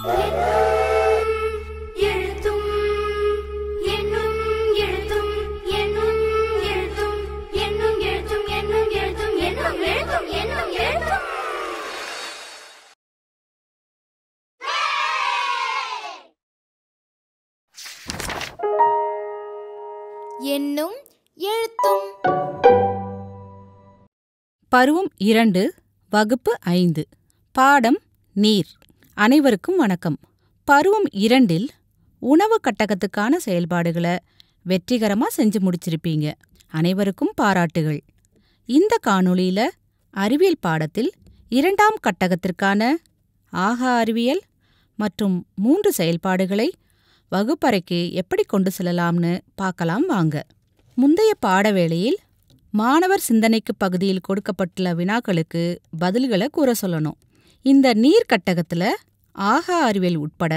எண்ணும் எழுத்தும். பருவம் 2, வகுப்பு 5, பாடம் நீர். அனைவருக்கும் வணக்கம். பருவம் 2இல் உணவு கட்டகத்துக்கான செயல்பாடுகளை வெற்றிகரமா செஞ்சு முடிச்சிருப்பீங்க. அனைவருக்கும் பாராட்டுகள். இந்த காணொளியில அறிவியல் பாடத்தில் 2ஆம் கட்டகத்திற்கான ஆகா அறிவியல் மற்றும் 3 செயல்பாடுகளை வகுப்பறைக்கு எப்படி கொண்டு செல்லலாம்னு பார்க்கலாம் வாங்க. முந்தைய பாடவேளையில் மாணவர் சிந்தனைக்கு பகுதியில் கொடுக்கப்பட்டுள்ள வினாக்களுக்கு பதில்களை கூற சொல்லணும். இந்த நீர் கட்டகத்துல ஆகா அறிவியல் உட்பட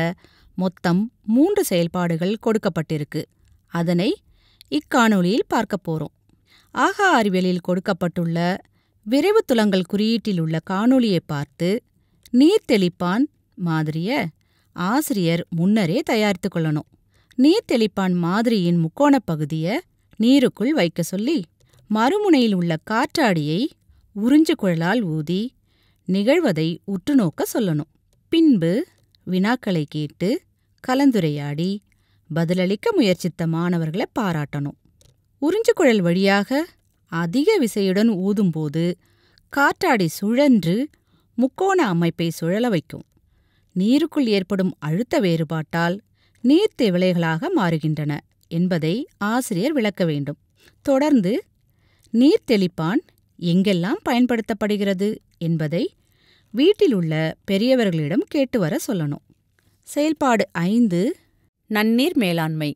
மொத்தம் 3 செயல்பாடுகள் கொடுக்கப்பட்டிருக்கு. அதனை இக்காணொளியில் பார்க்க போறோம். ஆகா அறிவியலில் கொடுக்கப்பட்டுள்ள விரைவு துலங்கல் குறியீட்டில் உள்ள காணொளியை பார்த்து நீர் தெளிப்பான் மாதிரிய ஆசிரியர் முன்னரே தயாரித்து கொள்ளணும். நீர் தெளிப்பான் மாதிரியின் முக்கோணப் பகுதியை நீருக்குள் வைக்க சொல்லி மறுமுனையில் உள்ள காற்றாடியை உறிஞ்சு குழலால் ஊதி நிகழ்வதை உற்றுநோக்க சொல்லணும். பின்பு வினாக்களை கேட்டு கலந்துரையாடி பதிலளிக்க முயற்சித்த மாணவர்களை பாராட்டணும். உறிஞ்சுக்குழல் வழியாக அதிக விசையுடன் ஊதும்போது காற்றாடி சுழன்று முக்கோண அமைப்பை சுழல வைக்கும். நீருக்குள் ஏற்படும் அழுத்த வேறுபாட்டால் நீர்த்திவளைகளாக மாறுகின்றன என்பதை ஆசிரியர் விளக்க வேண்டும். தொடர்ந்து நீர் தெளிப்பான் எங்கெல்லாம் பயன்படுத்தப்படுகிறது என்பதை வீட்டில் உள்ள பெரியவர்களிடம் கேட்டு வர சொல்லணும். செயல்பாடு 5, நன்னீர் மேலாண்மை.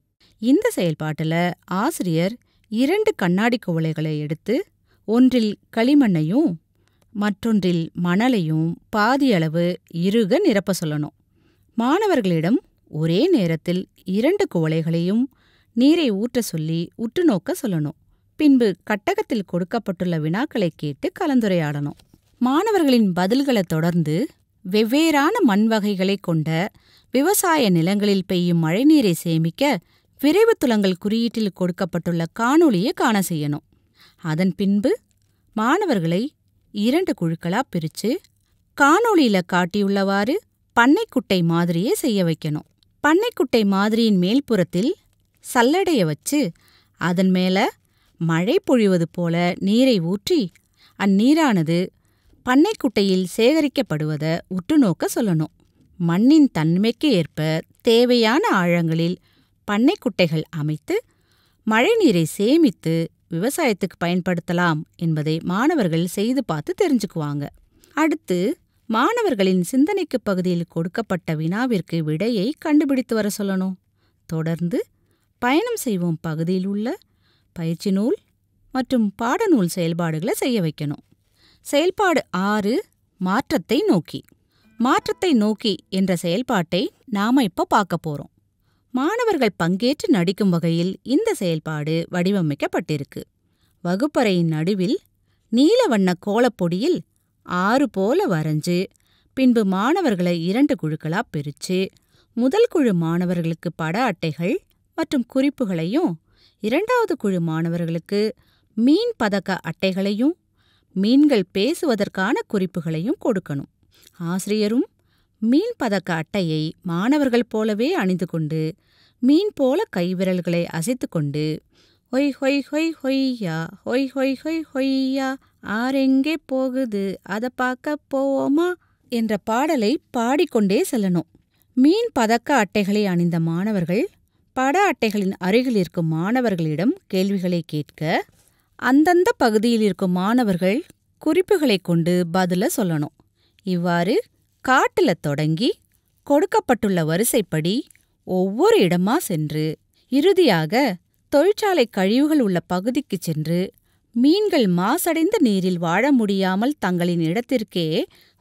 இந்த செயல்பாட்டில் ஆசிரியர் 2 கண்ணாடி குவளைகளை எடுத்து ஒன்றில் களிமண்ணையும் மற்றொன்றில் மணலையும் பாதியளவு இறுக நிரப்ப சொல்லணும். மாணவர்களிடம் ஒரே நேரத்தில் 2 குவளைகளையும் நீரை ஊற்ற சொல்லி உற்றுநோக்க சொல்லணும். பின்பு கட்டகத்தில் கொடுக்கப்பட்டுள்ள வினாக்களை கேட்டு கலந்துரையாடணும். மாணவர்களின் பதில்களை தொடர்ந்து வெவ்வேறான மண் வகைகளை கொண்ட விவசாய நிலங்களில் பெய்யும் மழைநீரை சேமிக்க விரைவு துலங்கல் குறியீட்டில் கொடுக்கப்பட்டுள்ள காணொளியை காண செய்யணும். அதன் பின்பு மாணவர்களை 2 குழுக்களா பிரிச்சு காணொளியில காட்டியுள்ளவாறு பண்ணைக்குட்டை மாதிரியே செய்ய வைக்கணும். பண்ணைக்குட்டை மாதிரியின் மேல்புறத்தில் சல்லடைய வச்சு அதன் மேல மழை பொழிவது போல நீரை ஊற்றி அந்நீரானது பண்ணைக்குட்டையில் சேகரிக்கப்படுவதை உற்றுநோக்க சொல்லணும். மண்ணின் தன்மைக்கு ஏற்ப தேவையான ஆழங்களில் பண்ணைக்குட்டைகள் அமைத்து மழைநீரை சேமித்து விவசாயத்துக்கு பயன்படுத்தலாம் என்பதை மாணவர்கள் செய்து பார்த்து தெரிஞ்சுக்குவாங்க. அடுத்து மாணவர்களின் சிந்தனைக்கு பகுதியில் கொடுக்கப்பட்ட வினாவிற்கு விடையை கண்டுபிடித்து வர சொல்லணும். தொடர்ந்து பயணம் செய்வோம் பகுதியில் உள்ள பயிற்சி நூல் மற்றும் பாடநூல் செயல்பாடுகளை செய்ய வைக்கணும். செயல்பாடு 6, மாற்றத்தை நோக்கி. மாற்றத்தை நோக்கி என்ற செயல்பாட்டை நாம இப்ப பார்க்க போறோம். மாணவர்கள் பங்கேற்று நடிக்கும் வகையில் இந்த செயல்பாடு வடிவமைக்கப்பட்டிருக்கு. வகுப்பறையின் நடுவில் நீல வண்ண கோலப்பொடியில் 6 போல வரைஞ்சு பின்பு மாணவர்களை 2 குழுக்களா பிரிச்சு முதல் குழு மாணவர்களுக்கு பட அட்டைகள் மற்றும் குறிப்புகளையும் 2வது குழு மாணவர்களுக்கு மீன் பதக்க அட்டைகளையும் மீன்கள் பேசுவதற்கான குறிப்புகளையும் கொடுக்கணும். ஆசிரியரும் மீன் பதக்க அட்டையை மாணவர்கள் போலவே அணிந்து கொண்டு மீன் போல கைவிரல்களை அசைத்துக்கொண்டு ஹொய் ஹொய் ஹொய் ஹொய்யா ஹொய் ஹொய் ஹொய் ஹொய்யா ஆரெங்கே போகுது அதை பார்க்க போவோமா என்ற பாடலை பாடிக்கொண்டே செல்லணும். மீன் பதக்க அட்டைகளை அணிந்த மாணவர்கள் பட அட்டைகளின் அருகில் இருக்கும் மாணவர்களிடம் கேள்விகளை கேட்க அந்தந்த பகுதியில் இருக்கும் மாணவர்கள் குறிப்புகளை கொண்டு பதில சொல்லணும். இவ்வாறு காட்டுல தொடங்கி கொடுக்கப்பட்டுள்ள வரிசைப்படி ஒவ்வொரு இடமா சென்று இறுதியாக தொழிற்சாலை கழிவுகள் உள்ள பகுதிக்குச் சென்று மீன்கள் மாசடைந்த நீரில் வாழ முடியாமல் தங்களின் இடத்திற்கே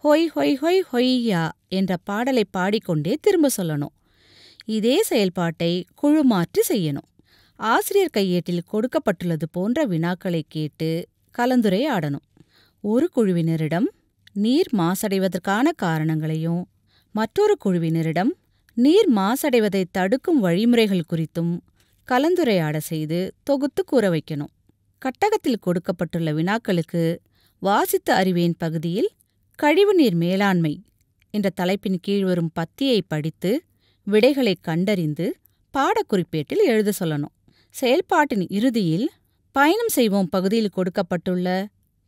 ஹொய் ஹொய் ஹொய் ஹொய்யா என்ற பாடலை பாடிக்கொண்டே திரும்ப சொல்லணும். இதே செயல்பாட்டை குழு மாற்றி செய்யணும். ஆசிரியர் கையேட்டில் கொடுக்கப்பட்டுள்ளது போன்ற வினாக்களை கேட்டு கலந்துரையாடணும். ஒரு குழுவினரிடம் நீர் மாசடைவதற்கான காரணங்களையும் மற்றொரு குழுவினரிடம் நீர் மாசடைவதை தடுக்கும் வழிமுறைகள் குறித்தும் கலந்துரையாட செய்து தொகுத்து கூற வைக்கணும். கட்டகத்தில் கொடுக்கப்பட்டுள்ள வினாக்களுக்கு வாசித்து அறிவேன் பகுதியில் கழிவுநீர் மேலாண்மை என்ற தலைப்பின் கீழ் வரும் பத்தியை படித்து விடைகளை கண்டறிந்து பாடக்குறிப்பேட்டில் எழுத சொல்லணும். செயல்பாட்டின் இறுதியில் பயணம் செய்வோம் பகுதியில் கொடுக்கப்பட்டுள்ள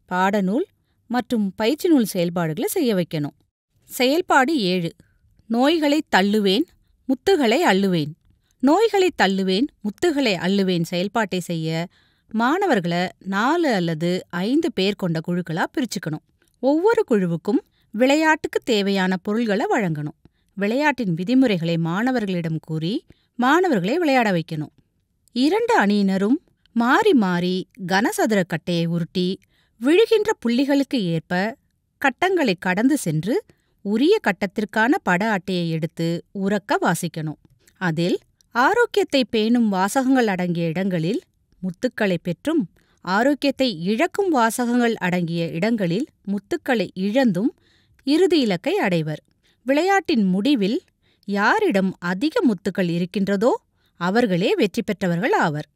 பாடநூல் மற்றும் பயிற்சி நூல் செயல்பாடுகளை செய்ய வைக்கணும். செயல்பாடு 7. நோய்களைத் தள்ளுவேன், முத்துகளை அள்ளுவேன். நோய்களைத் தள்ளுவேன், முத்துகளை அள்ளுவேன் செயல்பாட்டை செய்ய மாணவர்களை 4 அல்லது 5 பேர் கொண்ட குழுக்களா பிரிச்சுக்கணும். ஒவ்வொரு குழுவுக்கும் விளையாட்டுக்கு தேவையான பொருள்களை வழங்கணும். விளையாட்டின் விதிமுறைகளை மாணவர்களிடம் கூறி மாணவர்களை விளையாட வைக்கணும். 2 அணியினரும் மாறி மாறி கனசதுர கட்டையை உருட்டி விழுகின்ற புள்ளிகளுக்கு ஏற்ப கட்டங்களை கடந்து சென்று உரிய கட்டத்திற்கான பட அட்டையை எடுத்து உரக்க வாசிக்கணும். அதில் ஆரோக்கியத்தை பேணும் வாசகங்கள் அடங்கிய இடங்களில் முத்துக்களை பெற்றும், ஆரோக்கியத்தை இழக்கும் வாசகங்கள் அடங்கிய இடங்களில் முத்துக்களை இழந்தும் இறுதி இலக்கை அடைவர். விளையாட்டின் முடிவில் யாரிடம் அதிக முத்துக்கள் இருக்கின்றதோ அவர்களே வெற்றி பெற்றவர்கள் ஆவர்.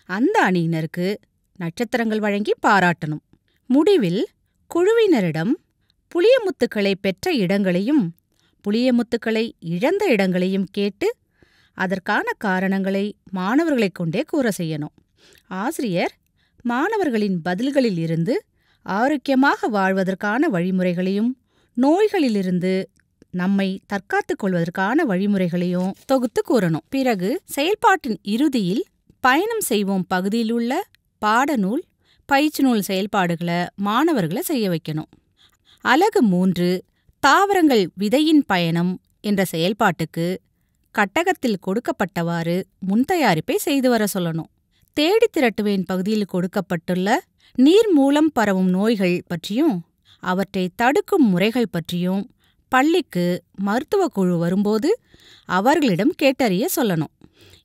அந்த அணியினருக்கு நட்சத்திரங்கள் வழங்கி பாராட்டணும். முடிவில் குழுவினரிடம் புளியமுத்துக்களை பெற்ற இடங்களையும் புளியமுத்துக்களை இழந்த இடங்களையும் கேட்டு அதற்கான காரணங்களை மாணவர்களைக் கொண்டே கூற செய்யணும். ஆசிரியர் மாணவர்களின் பதில்களில் இருந்து ஆரோக்கியமாக வாழ்வதற்கான வழிமுறைகளையும் நோய்களிலிருந்து நம்மை தற்காத்துக் கொள்வதற்கான வழிமுறைகளையும் தொகுத்து கூறணும். பிறகு செயல்பாட்டின் இறுதியில் பயணம் செய்வோம் பகுதியிலுள்ள பாடநூல் பயிற்சி நூல் செயல்பாடுகளை மாணவர்களை செய்ய வைக்கணும். அலகு 3 தாவரங்கள் விதையின் பயணம் என்ற செயல்பாட்டுக்கு கட்டகத்தில் கொடுக்கப்பட்டவாறு முன்தயாரிப்பை செய்து வர சொல்லணும். தேடி திரட்டுவேன் பகுதியில் கொடுக்கப்பட்டுள்ள நீர் மூலம் பரவும் நோய்கள் பற்றியும் அவற்றை தடுக்கும் முறைகள் பற்றியும் பள்ளிக்கு மருத்துவ குழு வரும்போது அவர்களிடம் கேட்டறிய சொல்லணும்.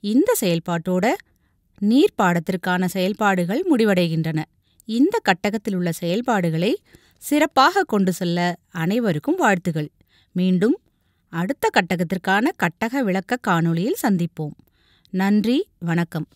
இந்த செயல்பாட்டோட நீர் பாடத்திற்கான செயல்பாடுகள் முடிவடைகின்றன. இந்த கட்டகத்தில் உள்ள செயல்பாடுகளை சிறப்பாக கொண்டு செல்ல அனைவருக்கும் வாழ்த்துகள். மீண்டும் அடுத்த கட்டகத்திற்கான கட்டக விளக்க காணொளியில் சந்திப்போம். நன்றி, வணக்கம்.